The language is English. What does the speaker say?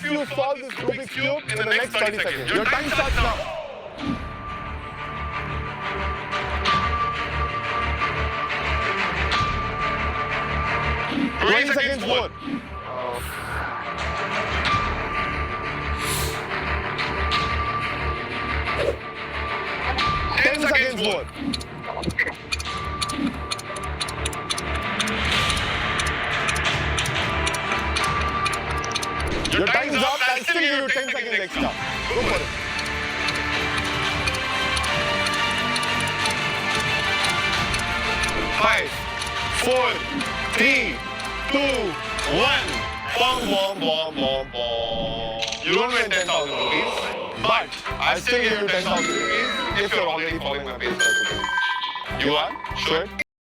if you solve this Rubik's Cube in the next 30 seconds. Your time starts now. Twenty seconds more. 10 seconds more. Your time is up. I'll still give you 10 seconds extra. Go for it. Five, four, three, two, one. Bom, bom, bom, bom, bom. You don't win 10,000 rupees, but I'll still give you 10,000 rupees if you're already following my pace. You are? Sure?